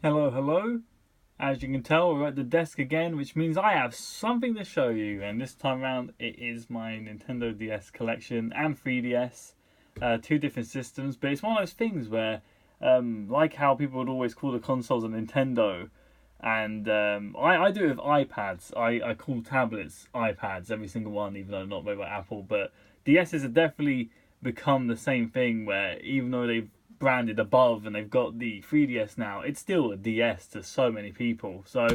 Hello, hello. As you can tell, we're at the desk again, which means I have something to show you. And this time around, it is my Nintendo DS collection and 3DS. Two different systems, but it's one of those things where, like how people would always call the consoles a Nintendo, and I do it with iPads. I call tablets iPads, every single one, even though not made by Apple. But DSs have definitely become the same thing, where even though they've branded above and they've got the 3DS now, it's still a DS to so many people. So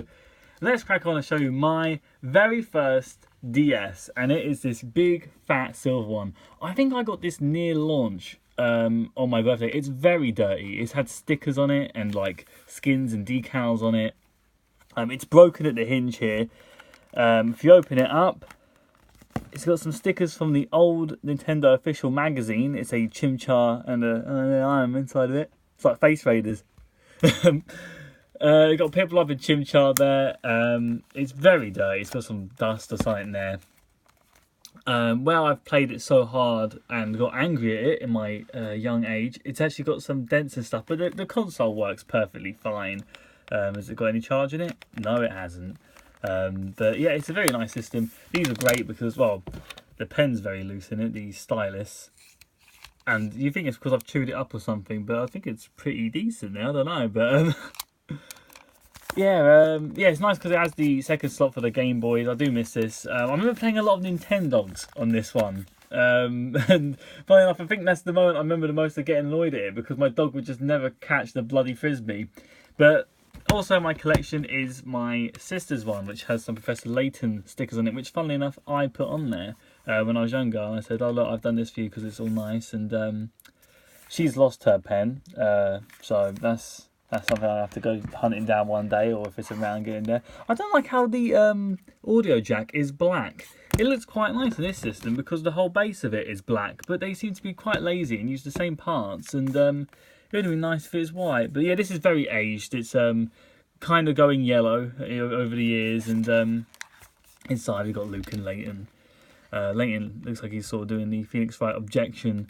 let's crack on and show you my very first DS, and it is this big fat silver one. I think I got this near launch on my birthday. It's very dirty. It's had stickers on it and like skins and decals on it. It's broken at the hinge here. If you open it up, it's got some stickers from the old Nintendo official magazine. It's a Chimchar and an arm inside of it. It's like Face Raiders. You've got Piplup and Chimchar there. It's very dirty. It's got some dust or something there. Well, I've played it so hard and got angry at it in my young age, it's actually got some dents and stuff, but the console works perfectly fine. Has it got any charge in it? No, it hasn't. But yeah, it's a very nice system. These are great because, well, the pen's very loose in it, the stylus. And you think it's because I've chewed it up or something, but I think it's pretty decent now, I don't know. But yeah, it's nice because it has the second slot for the Game Boys. I do miss this. I remember playing a lot of Nintendogs on this one. And funny enough, I think that's the moment I remember the most of getting annoyed at it, because my dog would just never catch the bloody frisbee. But also in my collection is my sister's one, which has some Professor Layton stickers on it, which funnily enough I put on there when I was younger. And I said, oh look, I've done this for you because it's all nice. And she's lost her pen, so that's something I have to go hunting down one day, or if it's around, getting there. I don't like how the audio jack is black. It looks quite nice in this system because the whole base of it is black, but they seem to be quite lazy and use the same parts, and it would have been nice if it was white. But yeah, this is very aged. It's kind of going yellow over the years, and inside we've got Luke and Layton. Layton looks like he's sort of doing the Phoenix Wright objection.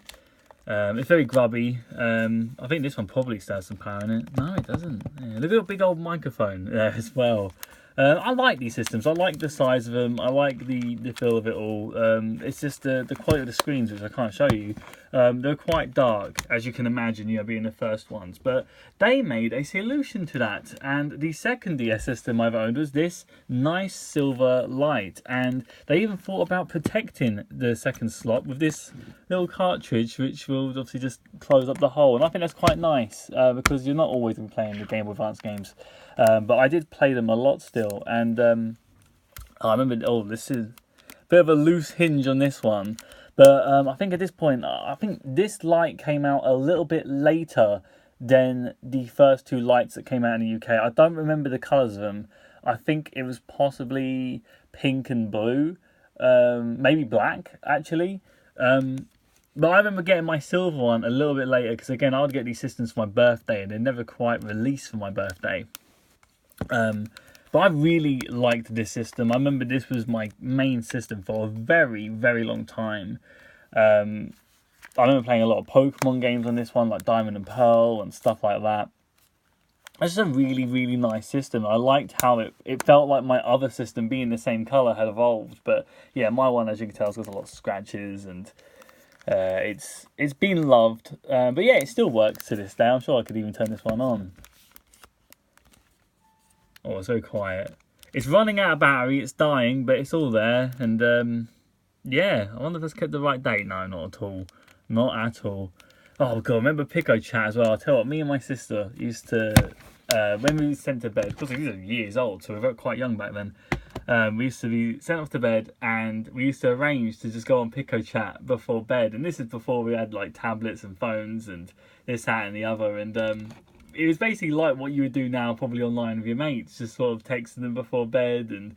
It's very grubby. I think this one probably still has some power in it. No, it doesn't. Yeah, look at a big old microphone there as well. I like these systems. I like the size of them. I like the feel of it all. It's just the quality of the screens, which I can't show you. They're quite dark, as you can imagine, being the first ones. But they made a solution to that. And the second DS system I've owned was this nice silver light. And they even thought about protecting the second slot with this little cartridge, which will obviously just close up the hole. And I think that's quite nice, because you're not always going to be playing the Game Boy Advance games. But I did play them a lot still. And I remember, this is a bit of a loose hinge on this one. But I think at this point, I think this light came out a little bit later than the first two lights that came out in the UK. I don't remember the colours of them. I think it was possibly pink and blue, maybe black, actually. But I remember getting my silver one a little bit later, because again, I would get these systems for my birthday, and they're never quite released for my birthday. But I really liked this system. I remember this was my main system for a very, very long time. I remember playing a lot of Pokemon games on this one, like Diamond and Pearl and stuff like that. It's just a really, really nice system. I liked how it felt like my other system, being the same colour, had evolved. But yeah, my one, as you can tell, has got a lot of scratches, and it's been loved. But yeah, it still works to this day. I'm sure I could even turn this one on. Oh, it's very quiet. It's running out of battery, it's dying, but it's all there. And yeah, I wonder if it's kept the right date. No, not at all. Not at all. Oh god, remember Pico Chat as well. I'll tell you what, me and my sister used to, when we were sent to bed, because we were years old, so we were quite young back then. We used to be sent off to bed, and we used to arrange to just go on Pico Chat before bed. And this is before we had like tablets and phones and this, that and the other. And it was basically like what you would do now, probably online with your mates, just sort of texting them before bed and,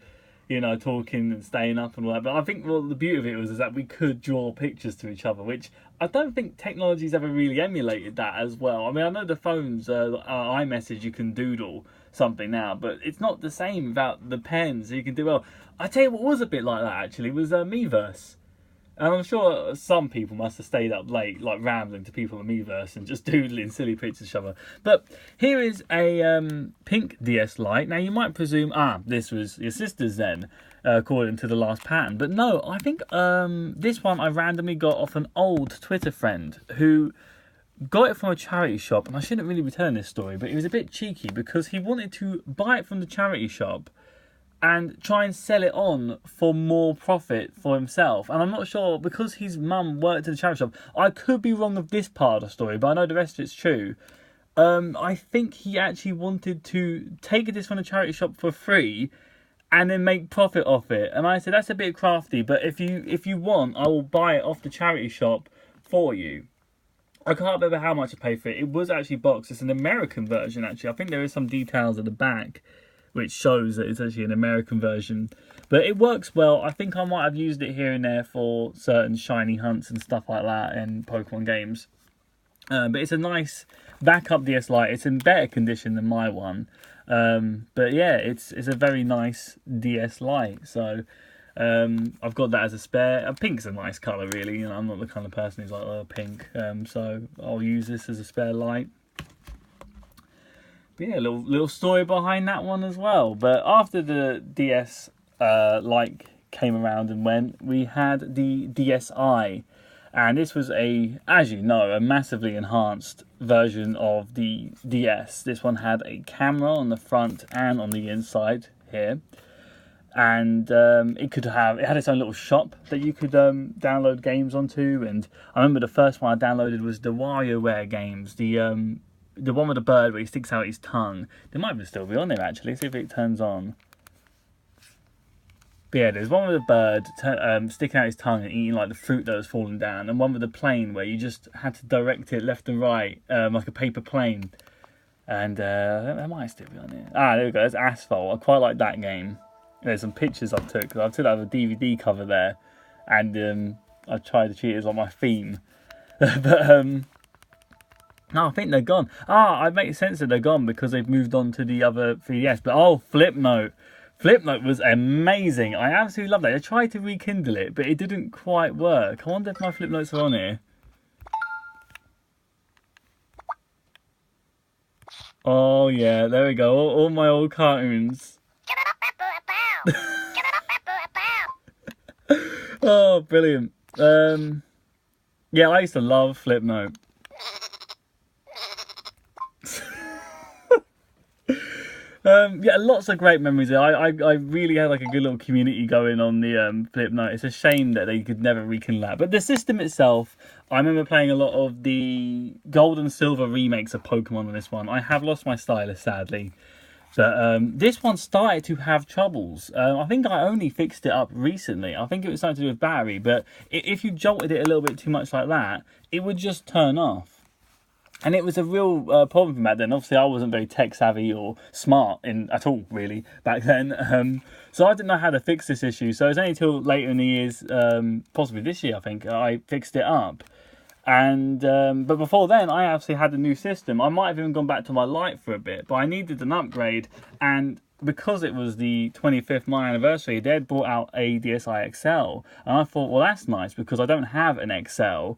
talking and staying up and all that. But I think the beauty of it was that we could draw pictures to each other, which I don't think technology's ever really emulated that as well. I mean, I know the phones, iMessage, you can doodle something now, but it's not the same without the pens. So you can do, well, I tell you what was a bit like that actually was Miiverse. And I'm sure some people must have stayed up late, like rambling to people on the Miiverse and just doodling silly pictures of each other. But here is a pink DS Lite. Now you might presume, this was your sister's then, according to the last pattern. But no, I think this one I randomly got off an old Twitter friend who got it from a charity shop. And I shouldn't really return this story, but it was a bit cheeky because he wanted to buy it from the charity shop and try and sell it on for more profit for himself. And I'm not sure, because his mum worked at the charity shop, I could be wrong of this part of the story, but I know the rest of it's true. I think he actually wanted to take this from the charity shop for free and then make profit off it. And I said, that's a bit crafty, but if you want, I will buy it off the charity shop for you. I can't remember how much I paid for it. It was actually boxed. It's an American version, actually. I think there is some details at the back which shows that it's actually an American version. But it works well. I think I might have used it here and there for certain shiny hunts and stuff like that in Pokemon games. But it's a nice backup DS Lite. It's in better condition than my one. But yeah, it's a very nice DS Lite. So I've got that as a spare. Pink's a nice colour, really. You know, I'm not the kind of person who's like, oh, pink. So I'll use this as a spare light. But yeah, a little story behind that one as well. But after the DS Lite came around and went, we had the DSi. And this was as you know, a massively enhanced version of the DS. This one had a camera on the front and on the inside here. And it had its own little shop that you could download games onto. And I remember the first one I downloaded was the WarioWare games, the one with the bird where he sticks out his tongue. They might even still be on there, actually. See if it turns on. But yeah, there's one with the bird sticking out his tongue and eating like the fruit that was falling down, and one with the plane where you just had to direct it left and right, like a paper plane. And that might still be on there. There we go. There's Asphalt. I quite like that game. There's some pictures I took, because I took out a DVD cover there, and I tried to treat it as like my theme. But no, I think they're gone. It makes sense that they're gone because they've moved on to the other 3DS. But Flipnote. Flipnote was amazing. I absolutely love that. I tried to rekindle it, but it didn't quite work. I wonder if my Flipnotes are on here. Oh yeah, there we go. All my old cartoons. Oh, brilliant. Yeah, I used to love Flipnote. Yeah, lots of great memories there. I really had like a good little community going on the Flipnote. It's a shame that they could never rekindle that. But the system itself, I remember playing a lot of the Gold and Silver remakes of Pokemon on this one. I have lost my stylus, sadly. But this one started to have troubles. I think I only fixed it up recently. I think it was something to do with battery. But if you jolted it a little bit too much like that, it would just turn off. And it was a real problem from back then. Obviously, I wasn't very tech savvy or smart at all, really, back then. So I didn't know how to fix this issue. So it was only until later in the years, possibly this year, I think, I fixed it up. And but before then, I actually had a new system. I might have even gone back to my Lite for a bit, but I needed an upgrade. And because it was the 25th my anniversary, they had brought out a DSi XL. And I thought, well, that's nice because I don't have an XL.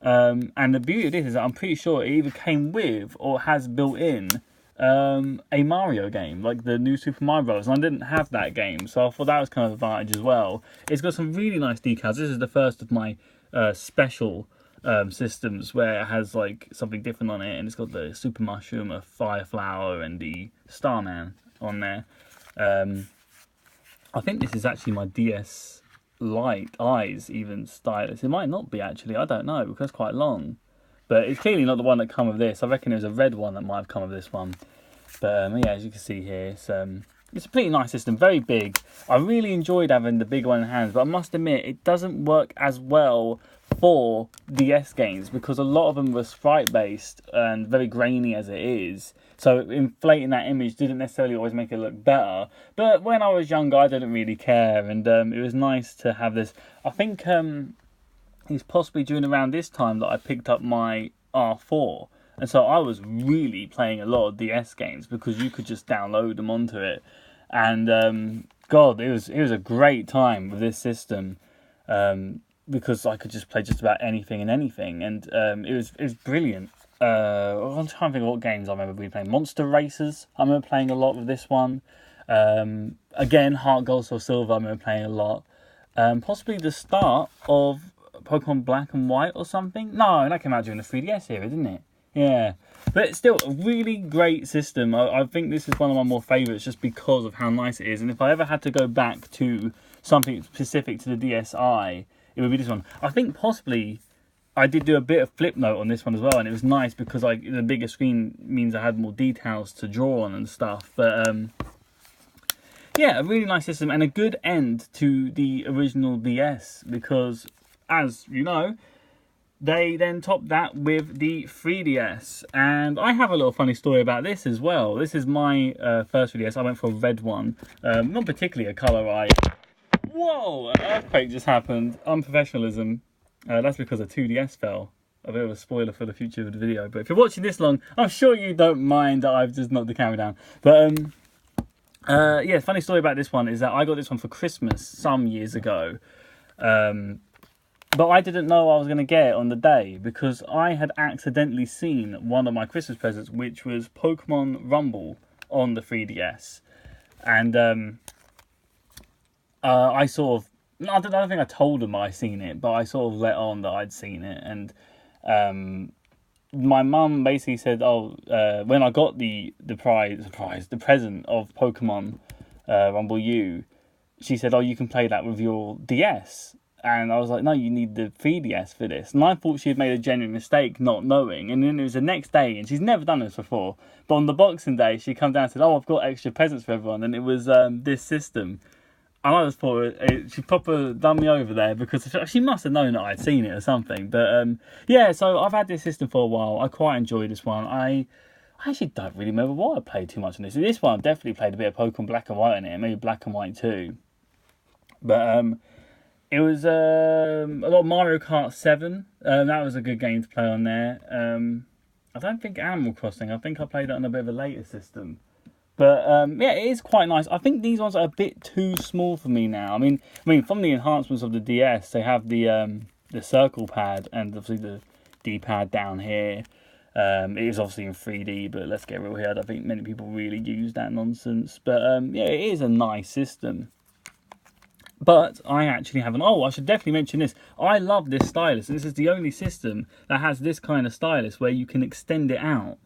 And the beauty of this is that I'm pretty sure it either came with or has built in a Mario game, like the new Super Mario Bros. And I didn't have that game, so I thought that was kind of an advantage as well. It's got some really nice decals. This is the first of my special systems where it has like something different on it, and it's got the Super Mushroom, a Fire Flower, and the Starman on there. I think this is actually my DS Lite eyes even stylus. It might not be actually, I don't know, because it's quite long. But it's clearly not the one that come with this. I reckon there's a red one that might have come with this one. But yeah, as you can see here, it's a pretty nice system, very big. I really enjoyed having the big one in hands, but I must admit it doesn't work as well for DS games because a lot of them were sprite based and very grainy as it is. So inflating that image didn't necessarily always make it look better. But when I was younger, I didn't really care, and it was nice to have this. I think it's possibly during around this time that I picked up my R4. And so I was really playing a lot of DS games because you could just download them onto it. And God, it was a great time with this system. because I could just play just about anything and anything, and it was brilliant. I'm trying to think of what games I remember we playing. Monster Racers, I remember playing a lot with this one. Again, Heart Gold Soul Silver, I remember playing a lot. Possibly the start of Pokemon Black and White or something. No, that came out during the 3DS era, didn't it? Yeah. But it's still a really great system. I think this is one of my more favourites just because of how nice it is. And if I ever had to go back to something specific to the DSi, it would be this one. I think possibly I did do a bit of flip note on this one as well, and it was nice because the bigger screen means I had more details to draw on and stuff. But yeah, a really nice system and a good end to the original DS because, as you know, they then topped that with the 3DS. And I have a little funny story about this as well. This is my first 3DS. I went for a red one. Not particularly a colour Whoa! An earthquake just happened. Unprofessionalism. That's because a 2DS fell. A bit of a spoiler for the future of the video. But if you're watching this long, I'm sure you don't mind that I've just knocked the camera down. But yeah, funny story about this one is that I got this one for Christmas some years ago. But I didn't know I was going to get it on the day because I had accidentally seen one of my Christmas presents, which was Pokemon Rumble on the 3DS. And I sort of, I don't think I told them I'd seen it, but I sort of let on that I'd seen it. And my mum basically said, when I got the present of Pokemon Rumble U, she said, you can play that with your DS. And I was like, no, you need the 3DS for this. And I thought she had made a genuine mistake not knowing. And then it was the next day, and she's never done this before. But on the Boxing Day, she come down and said, I've got extra presents for everyone. And it was this system. And I just thought she proper done me over there because she must have known that I'd seen it or something. But yeah, so I've had this system for a while. I quite enjoy this one. I actually don't really remember why I played too much on this. This one I definitely played a bit of Pokemon Black and White on it, maybe Black and White too. But it was a lot of Mario Kart 7. That was a good game to play on there. I don't think Animal Crossing. I think I played it on a bit of a later system. But yeah, it is quite nice. I think these ones are a bit too small for me now. I mean, from the enhancements of the DS, they have the circle pad and obviously the D-pad down here. It is obviously in 3D, but let's get real here. I don't think many people really use that nonsense. But yeah, it is a nice system. But I actually have I should definitely mention this. I love this stylus. This is the only system that has this kind of stylus where you can extend it out.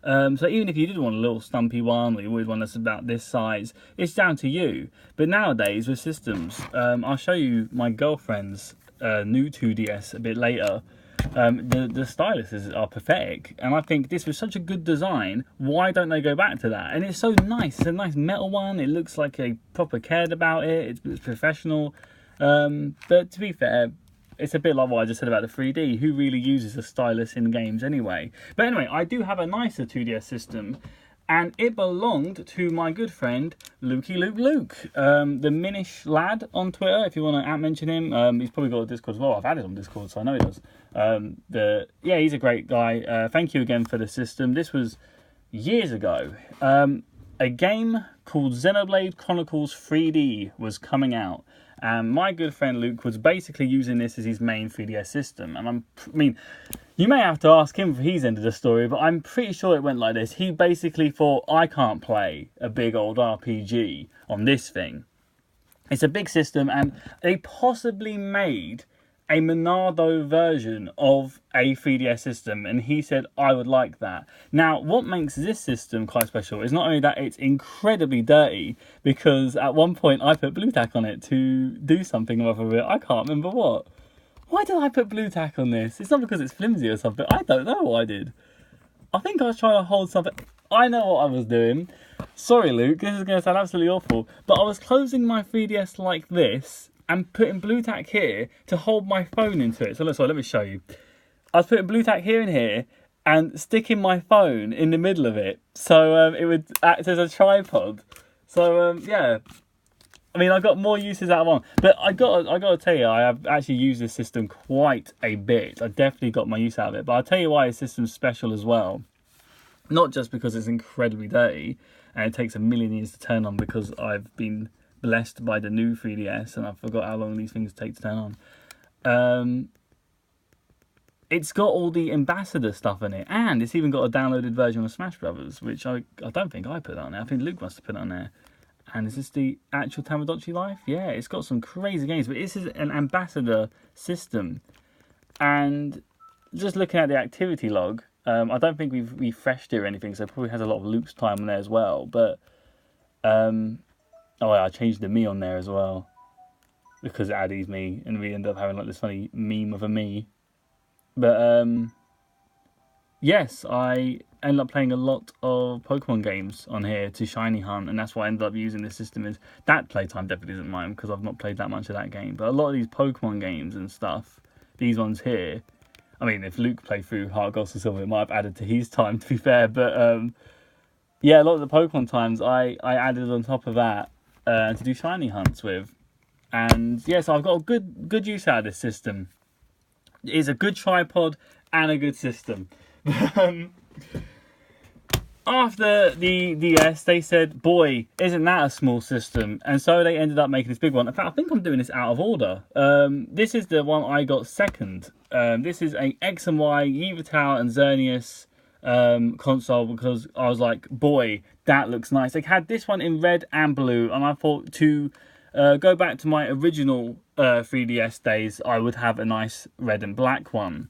So even if you did want a little stumpy one, or you would one that's about this size, it's down to you. But nowadays with systems, I'll show you my girlfriend's new 2DS a bit later. The styluses are pathetic, and I think this was such a good design. Why don't they go back to that? And it's so nice. It's a nice metal one. It looks like they proper cared about it. It's professional. But to be fair, it's a bit like what I just said about the 3D. Who really uses a stylus in games anyway? But anyway, I do have a nicer 2DS system, and it belonged to my good friend Lukey Luke, the Minish lad on Twitter. If you want to mention him, he's probably got a Discord as well. I've added him on Discord, so I know he does. Yeah, he's a great guy. Thank you again for the system. This was years ago. A game called Xenoblade Chronicles 3D was coming out. And my good friend Luke was basically using this as his main 3DS system. And you may have to ask him for his end of the story, but I'm pretty sure it went like this. He basically thought, I can't play a big old RPG on this thing. It's a big system, and they possibly made a Monado version of a 3DS system, and he said, I would like that. Now, what makes this system quite special is not only that it's incredibly dirty, because at one point I put blue tack on it to do something with it. I can't remember what. Why did I put blue tack on this? It's not because it's flimsy or something. I don't know what I did. I think I was trying to hold something. I know what I was doing. Sorry, Luke, this is going to sound absolutely awful, but I was closing my 3DS like this, and putting blue tack here to hold my phone into it. So let me show you. I was putting blue tack here and here and sticking my phone in the middle of it. So it would act as a tripod. So yeah. I got more uses out of one. But I got to tell you, I have actually used this system quite a bit. I definitely got my use out of it. But I'll tell you why this system's special as well. Not just because it's incredibly dirty and it takes a million years to turn on, because I've been blessed by the new 3DS and I forgot how long these things take to turn on. It's got all the Ambassador stuff in it, and it's even got a downloaded version of Smash Brothers, which I don't think I put on there. I think Luke must have put it on there. And is this the actual Tamagotchi Life? Yeah, it's got some crazy games, but this is an Ambassador system. And just looking at the activity log, I don't think we've refreshed it or anything, so it probably has a lot of Luke's time on there as well. But, oh yeah, I changed the me on there as well, because it added me, and we end up having like this funny meme of a me. But yes, I ended up playing a lot of Pokemon games on here to shiny hunt, and that's why I ended up using this system. Is that playtime definitely isn't mine because I've not played that much of that game. But a lot of these Pokemon games and stuff, these ones here, I mean, if Luke played through Heart Gold and Silver, it might have added to his time, to be fair. But yeah, a lot of the Pokemon times I added on top of that to do shiny hunts with, and yeah, so I've got a good use out of this system. It's a good tripod and a good system. After the DS, they said, boy, isn't that a small system? And so they ended up making this big one. In fact, I think I'm doing this out of order. This is the one I got second. This is a X and Y Yveltal and Xerneas console, because I was like, boy, that looks nice. They had this one in red and blue, and I thought to go back to my original 3DS days, I would have a nice red and black one.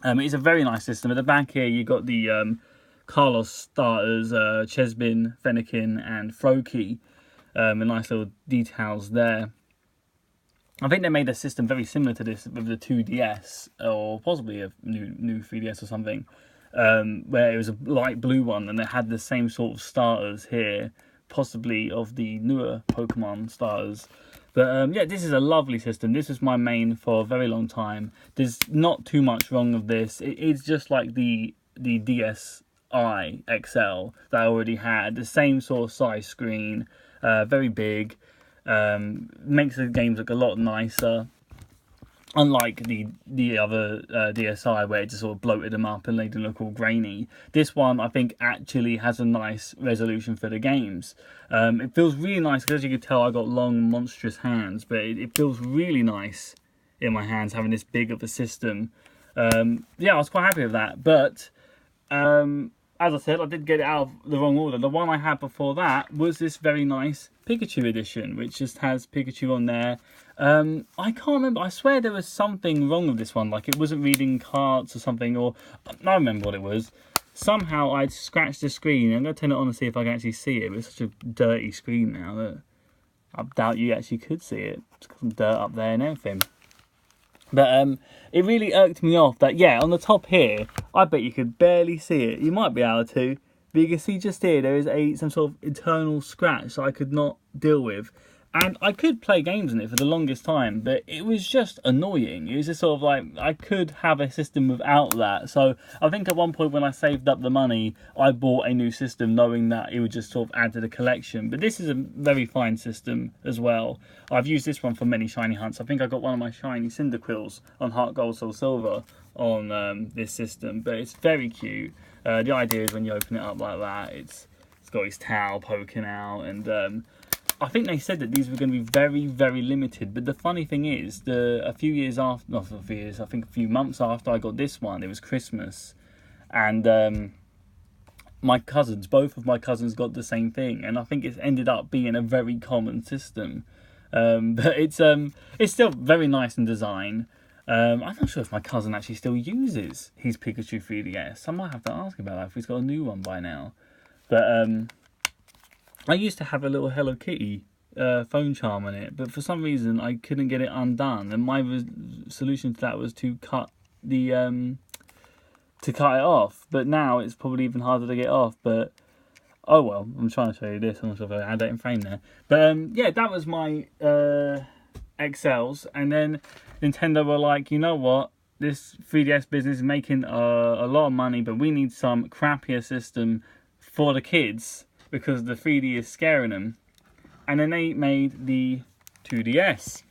It's a very nice system. At the back here, you got the Carlos starters, Chesbin, Fennekin, and Froakie. And nice little details there. I think they made a system very similar to this with the 2DS, or possibly a new 3DS or something, where it was a light blue one, and it had the same sort of starters here, possibly of the newer Pokemon starters. But yeah, this is a lovely system. This was my main for a very long time. There's not too much wrong with this. It's just like the DSi XL that I already had. The same sort of size screen, very big. Makes the games look a lot nicer. Unlike the other DSi, where it just sort of bloated them up and made them look all grainy. This one, I think, actually has a nice resolution for the games. It feels really nice, because as you can tell, I got long, monstrous hands, but it feels really nice in my hands, having this big of a system. Yeah, I was quite happy with that, but as I said, I did get it out of the wrong order. The one I had before that was this very nice Pikachu edition, which just has Pikachu on there. I can't remember. I swear there was something wrong with this one, like it wasn't reading cards or something, or I don't remember what it was. Somehow I'd scratched the screen. I'm going to turn it on and see if I can actually see it. It's such a dirty screen now that I doubt you actually could see it. It's got some dirt up there and everything. But it really irked me off that, yeah, on the top here, I bet you could barely see it. You might be able to, but you can see just here, there is some sort of internal scratch that I could not deal with. And I could play games in it for the longest time, but it was just annoying. It was just sort of like, I could have a system without that. So I think at one point when I saved up the money, I bought a new system knowing that it would just sort of add to the collection. But this is a very fine system as well. I've used this one for many shiny hunts. I think I got one of my shiny Cyndaquils on Heart Gold, Soul Silver on this system. But it's very cute. The idea is when you open it up like that, it's got his tail poking out, and I think they said that these were going to be very, very limited. But the funny thing is, a few years after, not a few years, I think a few months after I got this one, it was Christmas. And my cousins, both of my cousins got the same thing. And I think it's ended up being a very common system. But it's still very nice in design. I'm not sure if my cousin actually still uses his Pikachu 3DS. I might have to ask about that if he's got a new one by now. But I used to have a little Hello Kitty phone charm on it, but for some reason I couldn't get it undone, and my solution to that was to cut the it off. But now it's probably even harder to get off. But oh well, I'm trying to show you this. I'm not sure if I had that in frame there. But yeah, that was my XLs, and then Nintendo were like, you know what? This 3DS business is making a lot of money, but we need some crappier system for the kids, because the 3D is scaring them. And then they made the 2DS.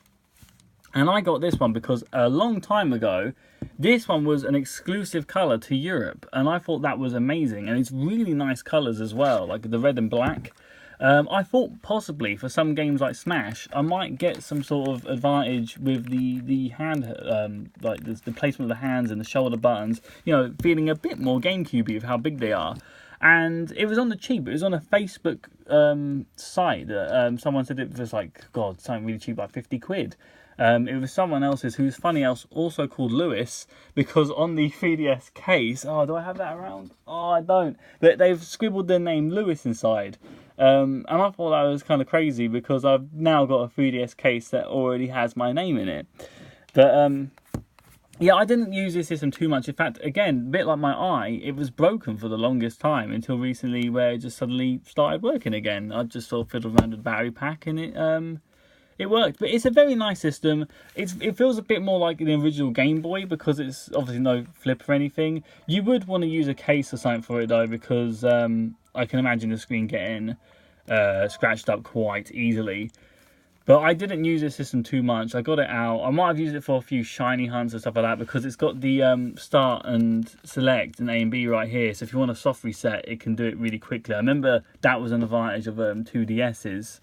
And I got this one because a long time ago, this one was an exclusive colour to Europe. And I thought that was amazing. And it's really nice colours as well, like the red and black. I thought possibly for some games like Smash, I might get some sort of advantage with the hand, like the placement of the hands and the shoulder buttons. You know, feeling a bit more GameCube-y of how big they are. And it was on the cheap. It was on a Facebook site that someone said it was like, God, something really cheap, like 50 quid. It was someone else's who's funny else, also called Lewis, because on the 3DS case, oh, do I have that around? Oh, I don't. But they've scribbled their name Lewis inside. And I thought that was kind of crazy because I've now got a 3DS case that already has my name in it. But yeah, I didn't use this system too much. In fact, again, a bit like my eye, it was broken for the longest time until recently where it just suddenly started working again. I just sort of fiddled around with the battery pack and it worked. But it's a very nice system. It feels a bit more like the original Game Boy because it's obviously no flip or anything. You would want to use a case or something for it though, because I can imagine the screen getting scratched up quite easily. But I didn't use this system too much. I got it out. I might have used it for a few shiny hunts and stuff like that because it's got the start and select and A and B right here. So if you want a soft reset, it can do it really quickly. I remember that was an advantage of 2DS's.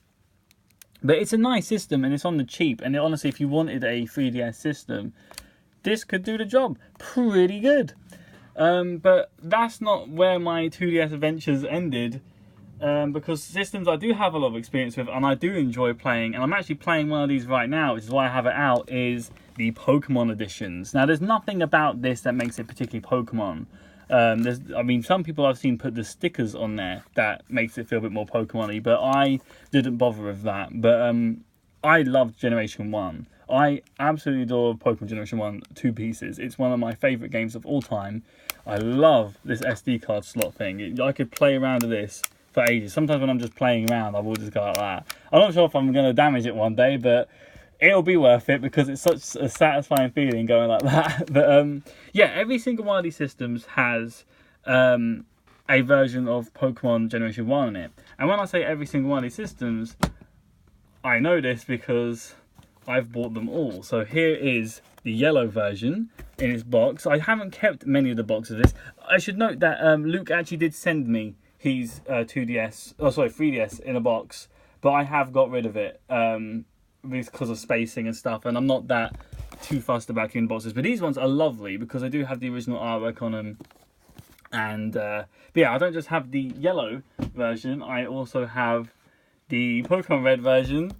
But it's a nice system and it's on the cheap. And honestly, if you wanted a 3DS system, this could do the job pretty good. But that's not where my 2DS adventures ended. Because systems I do have a lot of experience with and I do enjoy playing, and I'm actually playing one of these right now, which is why I have it out, is the Pokemon editions. Now there's nothing about this that makes it particularly Pokemon. I mean, some people I've seen put the stickers on there that makes it feel a bit more Pokemon-y, but I didn't bother with that. But I loved Generation 1. I absolutely adore Pokemon Generation 1 2 pieces. It's one of my favourite games of all time. I love this SD card slot thing. I could play around with this for ages. Sometimes when I'm just playing around, I will just go like that. I'm not sure if I'm going to damage it one day, but it'll be worth it because it's such a satisfying feeling going like that. But yeah, every single one of these systems has a version of Pokemon Generation 1 in it. And when I say every single one of these systems, I know this because I've bought them all. So here is the yellow version in its box. I haven't kept many of the boxes of this. I should note that Luke actually did send me his 3DS in a box, but I have got rid of it because of spacing and stuff, and I'm not that too fussed about keeping boxes. But these ones are lovely because I do have the original artwork on them, and but yeah, I don't just have the yellow version, I also have the Pokemon Red version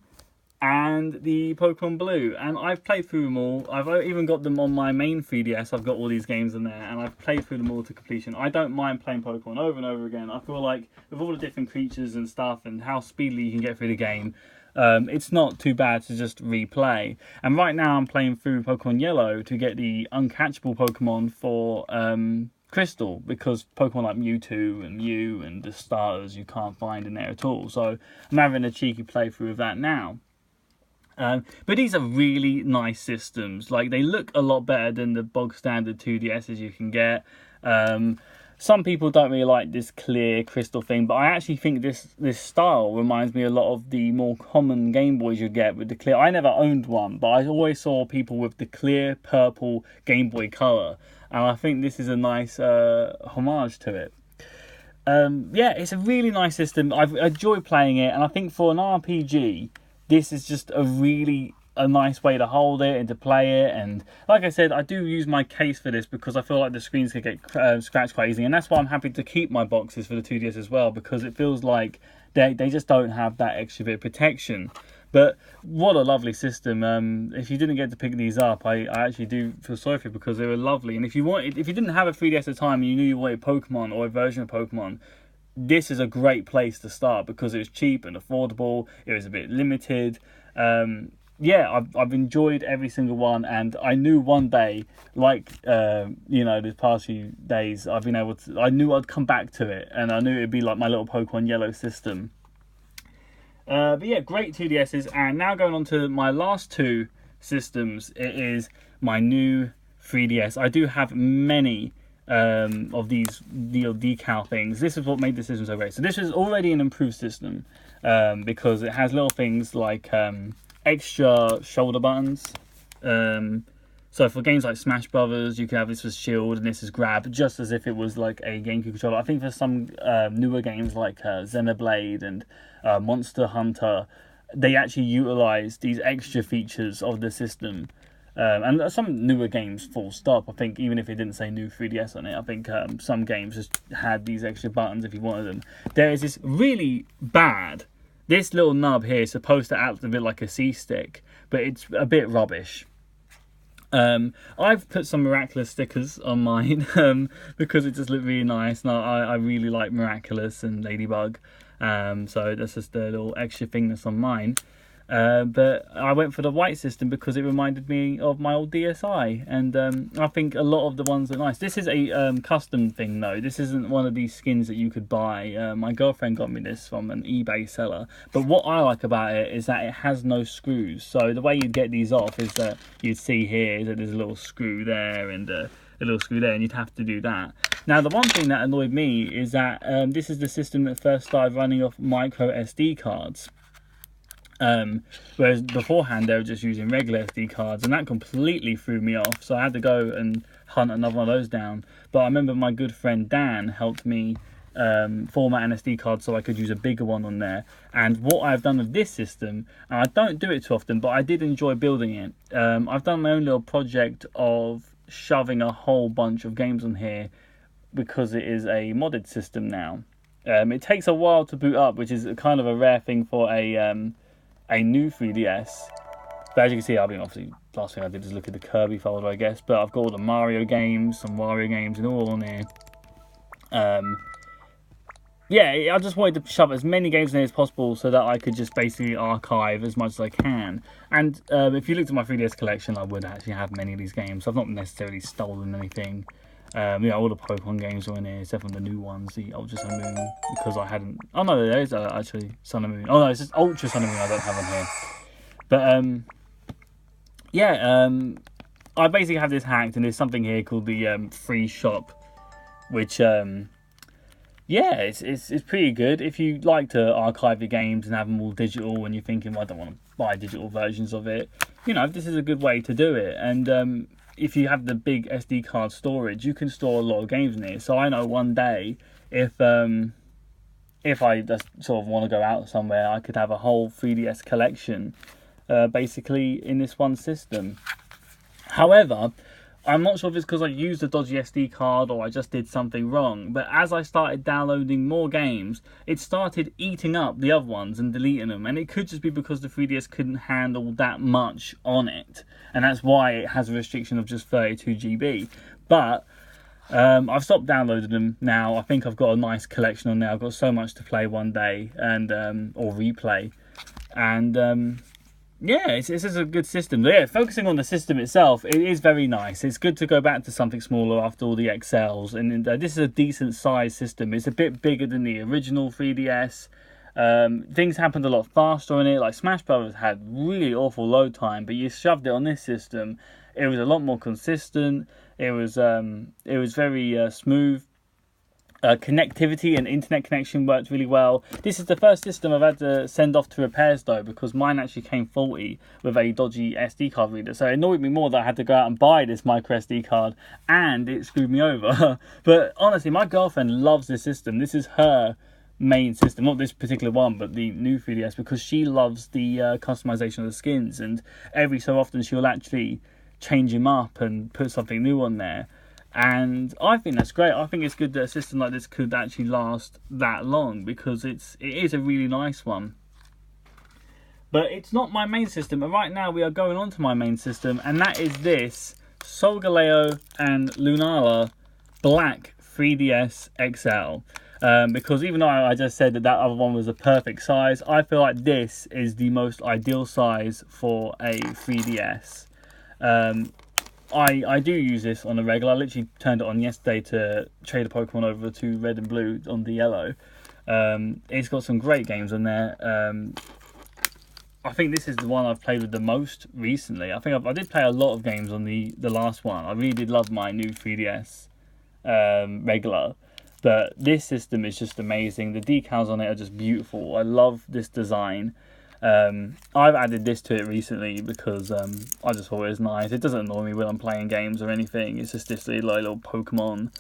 and the Pokemon Blue, and I've played through them all. I've even got them on my main 3DS. I've got all these games in there, and I've played through them all to completion. I don't mind playing Pokemon over and over again. I feel like with all the different creatures and stuff and how speedily you can get through the game, it's not too bad to just replay. And right now I'm playing through Pokemon Yellow to get the uncatchable Pokemon for Crystal, because Pokemon like Mewtwo and Mew and the starters you can't find in there at all. So I'm having a cheeky playthrough of that now. But these are really nice systems. Like, they look a lot better than the bog standard 2DSs you can get. Some people don't really like this clear crystal thing, but I actually think this style reminds me a lot of the more common Game Boys you get with the clear. I never owned one, but I always saw people with the clear purple Game Boy Color, and I think this is a nice homage to it. Yeah, it's a really nice system. I've enjoyed playing it, and I think for an RPG, this is just a nice way to hold it and to play it. And like I said, I do use my case for this because I feel like the screens can get scratched quite easily, and that's why I'm happy to keep my boxes for the 2DS as well, because it feels like they just don't have that extra bit of protection. But what a lovely system. If you didn't get to pick these up, I actually do feel sorry for you, because they were lovely. And if you didn't have a 3DS at the time and you knew you wanted Pokemon or a version of Pokemon, this is a great place to start because it was cheap and affordable. It was a bit limited. Yeah, I've enjoyed every single one, and I knew one day, like these past few days, I knew I'd come back to it, and I knew it'd be like my little Pokemon Yellow system. But yeah, great 2DSs. And now going on to my last two systems, it is my new 3DS. I do have many of these decal things. This is what made the system so great. So this is already an improved system because it has little things like extra shoulder buttons, So for games like Smash Brothers, you can have this as shield and this as grab, just as if it was like a GameCube controller. I think for some newer games like Xenoblade and Monster Hunter, they actually utilize these extra features of the system. And some newer games, full stop. I think even if it didn't say new 3DS on it, I think some games just had these extra buttons if you wanted them. There is this really bad. This little nub here is supposed to act a bit like a C-stick, but it's a bit rubbish. I've put some Miraculous stickers on mine because it just looked really nice, and I really like Miraculous and Ladybug. So that's just a little extra thing that's on mine. But I went for the white system because it reminded me of my old DSi, and I think a lot of the ones are nice. This is a custom thing though. This isn't one of these skins that you could buy. My girlfriend got me this from an eBay seller. But what I like about it is that it has no screws. So the way you'd get these off is that you'd see here that there's a little screw there and a little screw there, and you'd have to do that. Now the one thing that annoyed me is that this is the system that first started running off micro SD cards. Whereas beforehand they were just using regular SD cards, and that completely threw me off, so I had to go and hunt another one of those down. But I remember my good friend Dan helped me format an SD card so I could use a bigger one on there. And what I've done with this system, and I don't do it too often, but I did enjoy building it. I've done my own little project of shoving a whole bunch of games on here because it is a modded system now. It takes a while to boot up, which is kind of a rare thing for a new 3DS. But as you can see, obviously, last thing I did is look at the Kirby folder, I guess. But I've got all the Mario games, some Wario games, and all on here. Yeah, I just wanted to shove as many games in there as possible so that I could just basically archive as much as I can. And if you looked at my 3DS collection, I would actually have many of these games. I've not necessarily stolen anything. All the Pokemon games are in here, except for the new ones, the Ultra Sun and Moon, because I hadn't... Oh no, there is actually Sun and Moon. Oh no, it's just Ultra Sun and Moon I don't have on here. But, I basically have this hacked, and there's something here called the free shop, which, it's pretty good. If you like to archive your games and have them all digital, and you're thinking, well, I don't want to buy digital versions of it, this is a good way to do it. And, if you have the big SD card storage, you can store a lot of games in here. So I know one day, if I just sort of want to go out somewhere, I could have a whole 3DS collection, basically in this one system. However, I'm not sure if it's because I used a dodgy SD card or I just did something wrong, but as I started downloading more games, it started eating up the other ones and deleting them, and it could just be because the 3DS couldn't handle that much on it, and that's why it has a restriction of just 32 GB. But I've stopped downloading them now. I think I've got a nice collection on there. I've got so much to play one day, and or replay, and it's just a good system. But yeah, focusing on the system itself, it is very nice. It's good to go back to something smaller after all the XLs, and this is a decent size system. It's a bit bigger than the original 3DS. Things happened a lot faster on it. Like Smash Brothers had really awful load time, but you shoved it on this system, it was a lot more consistent. It was very smooth. Connectivity and internet connection worked really well. This is the first system I've had to send off to repairs though, because mine actually came faulty with a dodgy SD card reader. So it annoyed me more that I had to go out and buy this micro SD card, and it screwed me over. But honestly, my girlfriend loves this system. This is her main system, not this particular one, but the new 3DS, because she loves the customization of the skins, and every so often she'll actually change him up and put something new on there. And I think that's great. I think it's good that a system like this could actually last that long, because it is a really nice one. But it's not my main system. And right now we are going on to my main system, and that is this Solgaleo and Lunala Black 3DS XL. Because even though I just said that other one was a perfect size, I feel like this is the most ideal size for a 3DS. I do use this on a regular. I literally turned it on yesterday to trade a Pokemon over to Red and Blue on the yellow. It's got some great games on there. I think this is the one I've played with the most recently. I think I did play a lot of games on the last one. I really did love my new 3DS regular. But this system is just amazing. The decals on it are just beautiful. I love this design. I've added this to it recently because I just thought it was nice. It doesn't annoy me when I'm playing games or anything. It's just this little Pokemon,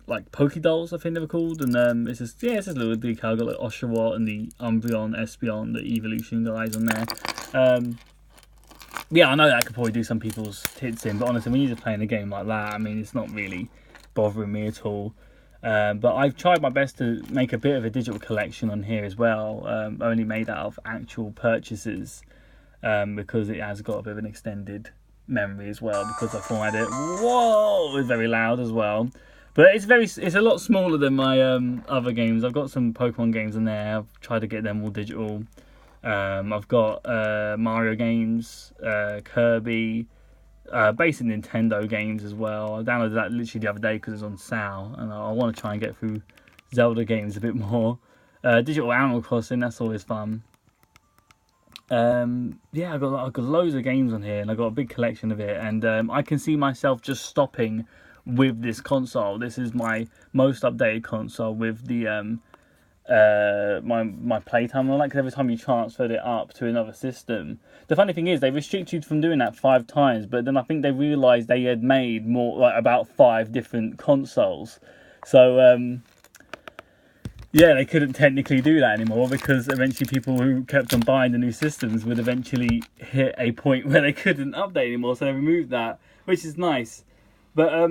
like Pokédolls, I think they were called, and it's just it's just a little decal. Got like Oshawott and the Umbreon, Espeon, the Evolution guys on there. Yeah, I know that could probably do some people's tits in, but honestly, when you're just playing a game like that, I mean, it's not really bothering me at all. But I've tried my best to make a bit of a digital collection on here as well, only made out of actual purchases, because it has got a bit of an extended memory as well, because I find it, whoa, it's very loud as well. But it's a lot smaller than my other games. I've got some Pokemon games in there. I've tried to get them all digital. I've got Mario games, Kirby, basic Nintendo games as well. I downloaded that literally the other day because it's on sale, and I want to try and get through Zelda games a bit more. Digital Animal Crossing, that's always fun. Yeah, I've got loads of games on here, and I've got a big collection of it, and I can see myself just stopping with this console. This is my most updated console with the my playtime on that, because every time you transferred it up to another system, the funny thing is they restrict you from doing that 5 times, but then I think they realised they had made more, like about 5 different consoles, so yeah, they couldn't technically do that anymore, because eventually people who kept on buying the new systems would eventually hit a point where they couldn't update anymore, so they removed that, which is nice. But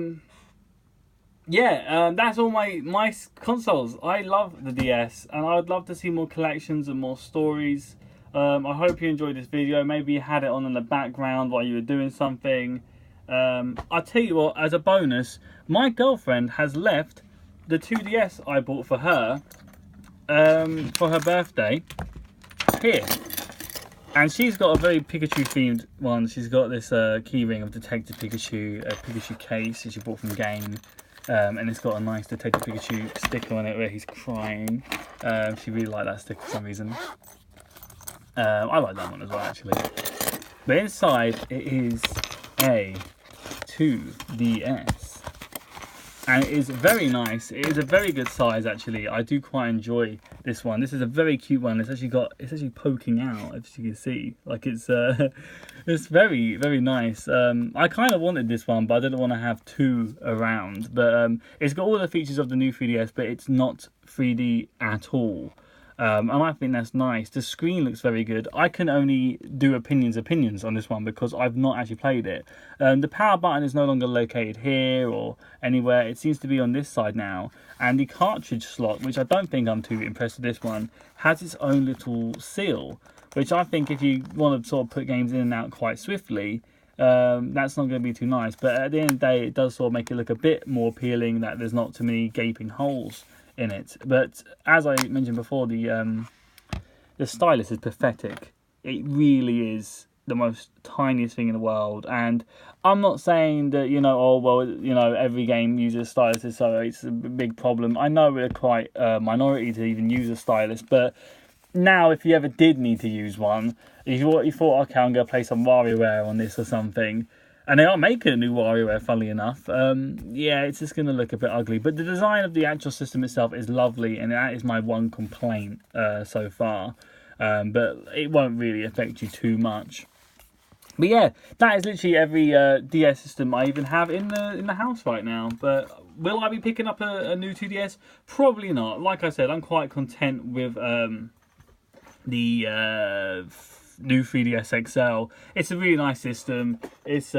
yeah, that's all my consoles. I love the DS, and I would love to see more collections and more stories. I hope you enjoyed this video. Maybe you had it on in the background while you were doing something. I'll tell you what, as a bonus, my girlfriend has left the 2DS I bought for her birthday here. And she's got a very Pikachu themed one. She's got this keyring of Detective Pikachu, a Pikachu case that she bought from Game. And it's got a nice Detective Pikachu sticker on it where he's crying. She really liked that sticker for some reason. I like that one as well, actually. But inside, it is a 2DS. And it is very nice. It is a very good size, actually. I do quite enjoy this one. This is a very cute one. It's actually poking out, as you can see. Like it's it's very, very nice. I kind of wanted this one, but I didn't want to have 2 around. But it's got all the features of the new 3DS, but it's not 3D at all. And I think that's nice. The screen looks very good. I can only do opinions on this one because I've not actually played it. The power button is no longer located here or anywhere. It seems to be on this side now. And the cartridge slot, which I don't think I'm too impressed with this one, has its own little seal, which I think if you want to sort of put games in and out quite swiftly, that's not going to be too nice. But at the end of the day, it does sort of make it look a bit more appealing that there's not too many gaping holes in it. But as I mentioned before, the stylus is pathetic. It really is the most tiniest thing in the world, and I'm not saying that, you know, oh well, you know, every game uses styluses, so it's a big problem. I know we're quite a minority to even use a stylus, but now if you ever did need to use one, if you thought, okay, I'm going to play some WarioWare on this or something, and they are making a new WarioWare, funnily enough, yeah, it's just going to look a bit ugly. But the design of the actual system itself is lovely, and that is my one complaint so far. But it won't really affect you too much. But yeah, that is literally every DS system I even have in the house right now. But will I be picking up a new 2DS? Probably not. Like I said, I'm quite content with the new 3DS XL. It's a really nice system. It's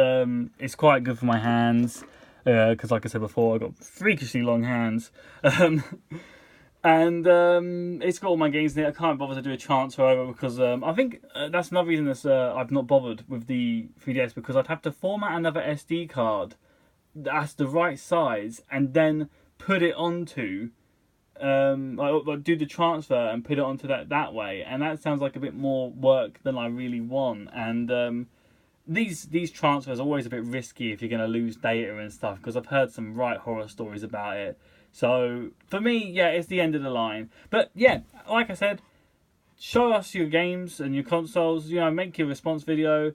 quite good for my hands because, like I said before, I've got freakishly long hands. And it's got all my games in it. I can't bother to do a transfer over because I think that's another reason that I've not bothered with the 3DS, because I'd have to format another SD card that's the right size and then put it onto like do the transfer and put it onto that way, and that sounds like a bit more work than I really want. And these transfers are always a bit risky if you're going to lose data and stuff, because I've heard some right horror stories about it. So for me, yeah, it's the end of the line. But yeah, like I said, show us your games and your consoles. You know, make your response video.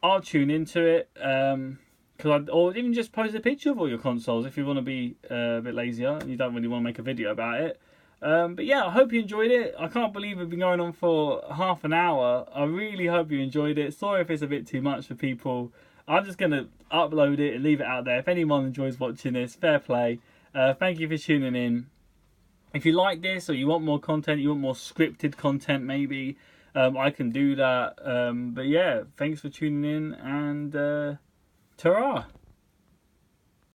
I'll tune into it. Or even just post a picture of all your consoles if you want to be a bit lazier and you don't really want to make a video about it. But yeah, I hope you enjoyed it. I can't believe we've been going on for half an hour. I really hope you enjoyed it. Sorry if it's a bit too much for people. I'm just going to upload it and leave it out there. If anyone enjoys watching this, fair play. Thank you for tuning in. If you like this or you want more content, you want more scripted content maybe, I can do that. But yeah, thanks for tuning in and ta-ra.